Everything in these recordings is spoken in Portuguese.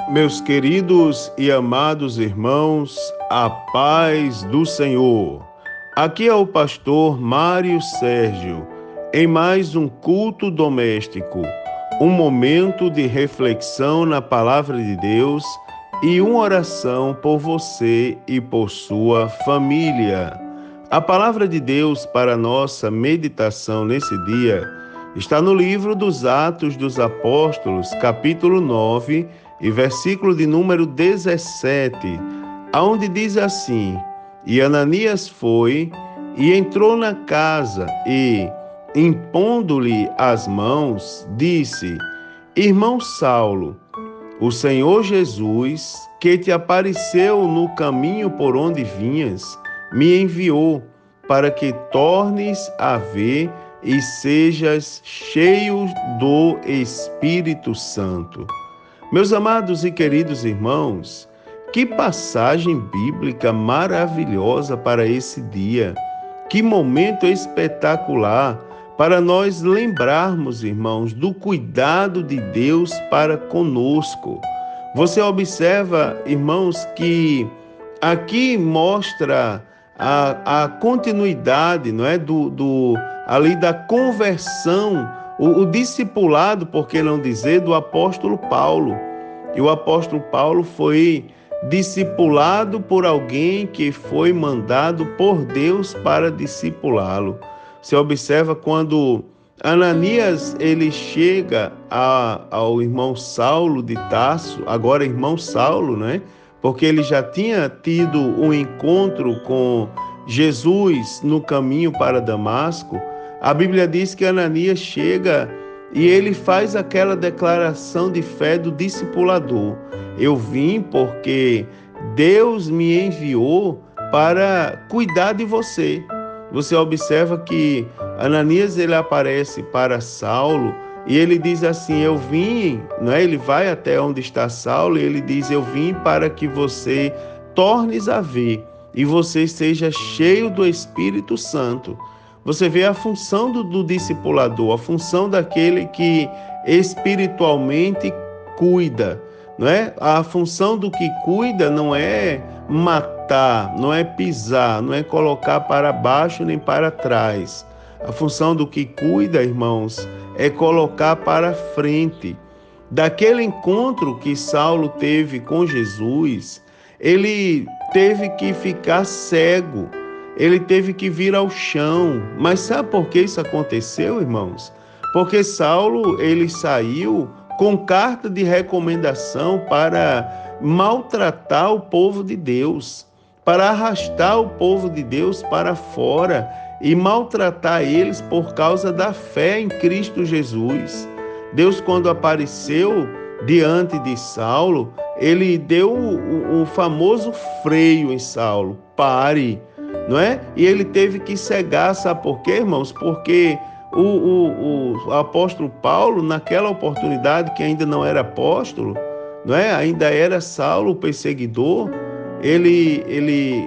Meus queridos e amados irmãos, a paz do Senhor. Aqui é o pastor Mário Sérgio, em mais um culto doméstico, um momento de reflexão na palavra de Deus e uma oração por você e por sua família. A palavra de Deus para nossa meditação nesse dia está no livro dos Atos dos Apóstolos, capítulo 9, e versículo de número 17, aonde diz assim: E Ananias foi e entrou na casa e, impondo-lhe as mãos, disse: Irmão Saulo, o Senhor Jesus, que te apareceu no caminho por onde vinhas, me enviou para que tornes a ver e sejas cheio do Espírito Santo. Meus amados e queridos irmãos, que passagem bíblica maravilhosa para esse dia. Que momento espetacular para nós lembrarmos, irmãos, do cuidado de Deus para conosco. Você observa, irmãos, que aqui mostra a continuidade, não é, ali da conversão, o discipulado, por que não dizer, do apóstolo Paulo. E o apóstolo Paulo foi discipulado por alguém que foi mandado por Deus para discipulá-lo. Você observa quando Ananias ele chega ao irmão Saulo de Tarso, agora irmão Saulo, né? Porque ele já tinha tido um encontro com Jesus no caminho para Damasco. A Bíblia diz que Ananias chega e ele faz aquela declaração de fé do discipulador. Eu vim porque Deus me enviou para cuidar de você. Você observa que Ananias ele aparece para Saulo e ele diz assim: eu vim, não é? Ele vai até onde está Saulo e ele diz: eu vim para que você tornes a ver e você seja cheio do Espírito Santo. Você vê a função do discipulador, a função daquele que espiritualmente cuida, não é? A função do que cuida não é matar, não é pisar, não é colocar para baixo nem para trás. A função do que cuida, irmãos, é colocar para frente. Daquele encontro que Saulo teve com Jesus, ele teve que ficar cego. Ele teve que vir ao chão. Mas sabe por que isso aconteceu, irmãos? Porque Saulo, ele saiu com carta de recomendação para maltratar o povo de Deus, para arrastar o povo de Deus para fora e maltratar eles por causa da fé em Cristo Jesus. Deus, quando apareceu diante de Saulo, ele deu o famoso freio em Saulo: pare. Não é? E ele teve que cegar, sabe por quê, irmãos? Porque o apóstolo Paulo, naquela oportunidade que ainda não era apóstolo, não é? Ainda era Saulo, o perseguidor, ele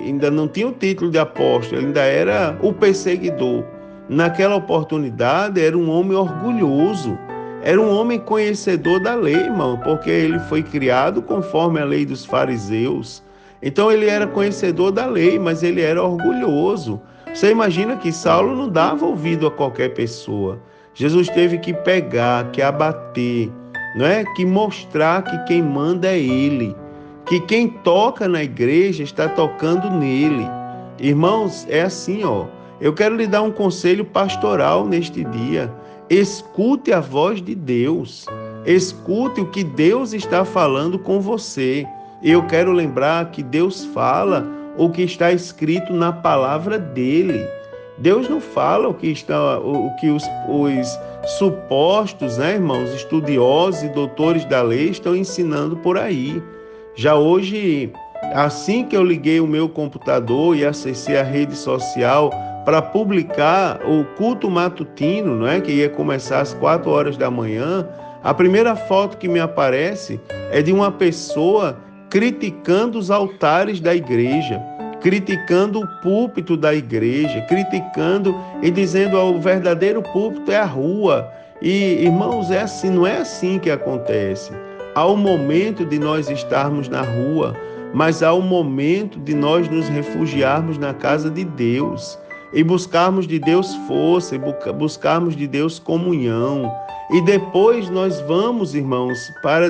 ainda não tinha o título de apóstolo, ele ainda era o perseguidor. Naquela oportunidade era um homem orgulhoso, era um homem conhecedor da lei, irmão, porque ele foi criado conforme a lei dos fariseus. Então ele era conhecedor da lei, mas ele era orgulhoso. Você imagina que Saulo não dava ouvido a qualquer pessoa. Jesus teve que pegar, que abater, não é? Que mostrar que quem manda é ele, que quem toca na igreja está tocando nele. Irmãos, é assim, ó. Eu quero lhe dar um conselho pastoral neste dia. Escute a voz de Deus. Escute o que Deus está falando com você. Eu quero lembrar que Deus fala o que está escrito na palavra dele. Deus não fala o que os supostos, né, irmãos, estudiosos e doutores da lei estão ensinando por aí. Já hoje, assim que eu liguei o meu computador e acessei a rede social para publicar o culto matutino, não é, que ia começar às 4 horas da manhã, a primeira foto que me aparece é de uma pessoa criticando os altares da igreja, criticando o púlpito da igreja, criticando e dizendo que o verdadeiro púlpito é a rua. E, irmãos, é assim, não é assim que acontece. há o momento de nós estarmos na rua, mas há o momento de nós nos refugiarmos na casa de Deus e buscarmos de Deus força, e buscarmos de Deus comunhão. E depois nós vamos, irmãos,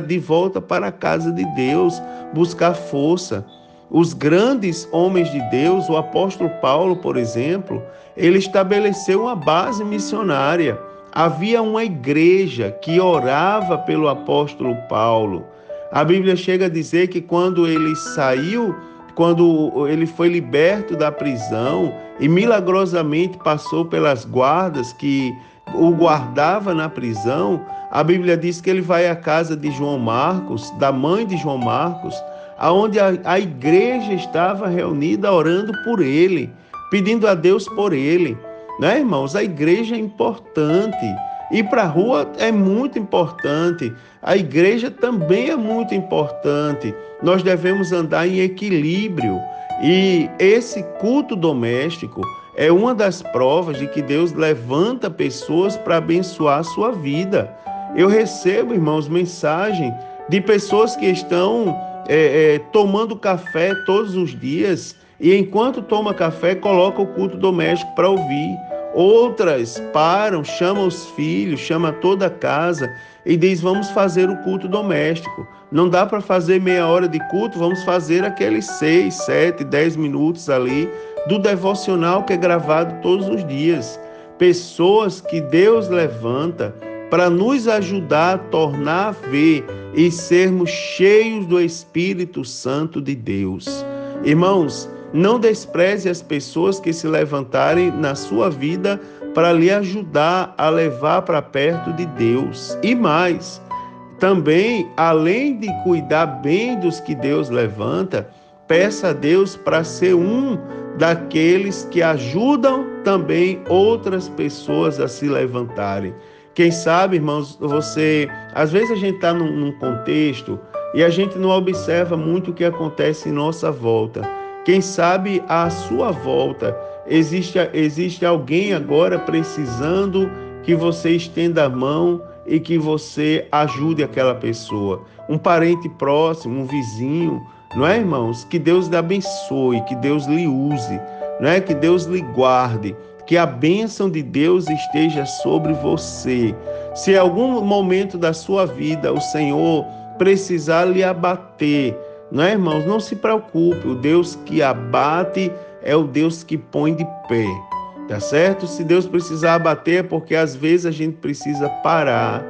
de volta para a casa de Deus, buscar força. Os grandes homens de Deus, o apóstolo Paulo, por exemplo, ele estabeleceu uma base missionária. Havia uma igreja que orava pelo apóstolo Paulo. A Bíblia chega a dizer que quando ele saiu, quando ele foi liberto da prisão e milagrosamente passou pelas guardas que o guardava na prisão, a Bíblia diz que ele vai à casa de João Marcos, da mãe de João Marcos, aonde a igreja estava reunida orando por ele, pedindo a Deus por ele. Né, irmãos? A igreja é importante. Ir para a rua é muito importante. A igreja também é muito importante. Nós devemos andar em equilíbrio. E esse culto doméstico é uma das provas de que Deus levanta pessoas para abençoar a sua vida. Eu recebo, irmãos, mensagem de pessoas que estão tomando café todos os dias e enquanto toma café, coloca o culto doméstico para ouvir. Outras param, chamam os filhos, chamam toda a casa e diz: vamos fazer o culto doméstico. Não dá para fazer meia hora de culto, vamos fazer aqueles 6, 7, 10 minutos ali do devocional que é gravado todos os dias. Pessoas que Deus levanta para nos ajudar a tornar a ver e sermos cheios do Espírito Santo de Deus. Irmãos, não despreze as pessoas que se levantarem na sua vida para lhe ajudar a levar para perto de Deus. E mais, também, além de cuidar bem dos que Deus levanta, peça a Deus para ser um daqueles que ajudam também outras pessoas a se levantarem. Quem sabe, irmãos, às vezes a gente está num contexto e a gente não observa muito o que acontece em nossa volta. Quem sabe à sua volta existe alguém agora precisando que você estenda a mão e que você ajude aquela pessoa. Um parente próximo, um vizinho, não é, irmãos? Que Deus lhe abençoe, que Deus lhe use, não é? Que Deus lhe guarde, que a bênção de Deus esteja sobre você. Se em algum momento da sua vida o Senhor precisar lhe abater, não é, irmãos? Não se preocupe, o Deus que abate é o Deus que põe de pé, tá certo? Se Deus precisar abater é porque às vezes a gente precisa parar,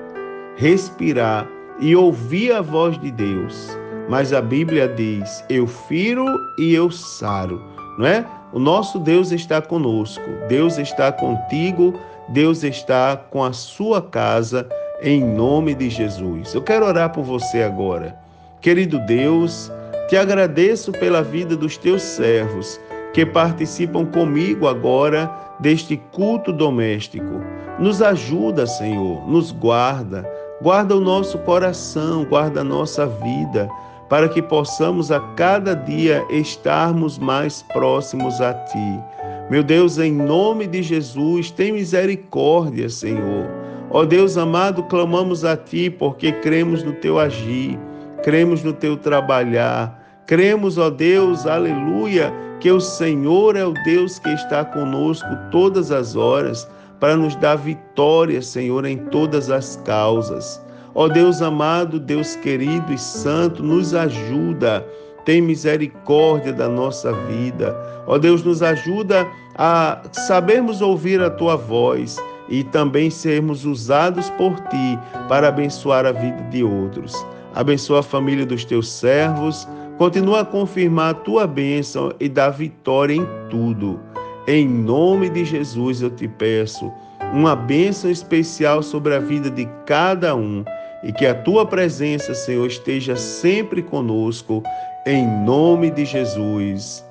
respirar e ouvir a voz de Deus. Mas a Bíblia diz: eu firo e eu saro, não é? O nosso Deus está conosco, Deus está contigo, Deus está com a sua casa, em nome de Jesus. Eu quero orar por você agora. Querido Deus, te agradeço pela vida dos teus servos que participam comigo agora deste culto doméstico. Nos ajuda, Senhor, nos guarda o nosso coração, guarda a nossa vida, para que possamos a cada dia estarmos mais próximos a Ti. Meu Deus, em nome de Jesus, tem misericórdia, Senhor. Ó Deus amado, clamamos a Ti porque cremos no Teu agir, cremos no Teu trabalhar, cremos, ó Deus, aleluia, que o Senhor é o Deus que está conosco todas as horas para nos dar vitória, Senhor, em todas as causas. Ó Deus amado, Deus querido e santo, nos ajuda, tem misericórdia da nossa vida. Ó Deus, nos ajuda a sabermos ouvir a Tua voz e também sermos usados por Ti para abençoar a vida de outros. Abençoa a família dos Teus servos, continua a confirmar a Tua bênção e dá vitória em tudo. Em nome de Jesus eu te peço uma bênção especial sobre a vida de cada um e que a Tua presença, Senhor, esteja sempre conosco, em nome de Jesus.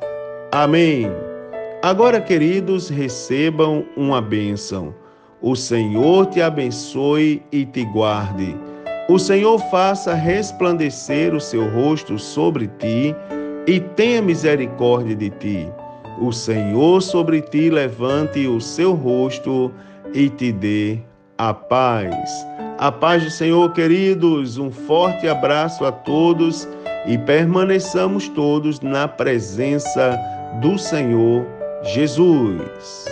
Amém. Agora, queridos, recebam uma bênção. O Senhor te abençoe e te guarde. O Senhor faça resplandecer o seu rosto sobre ti e tenha misericórdia de ti. O Senhor sobre ti levante o seu rosto e te dê a paz. A paz do Senhor, queridos, um forte abraço a todos e permaneçamos todos na presença do Senhor Jesus.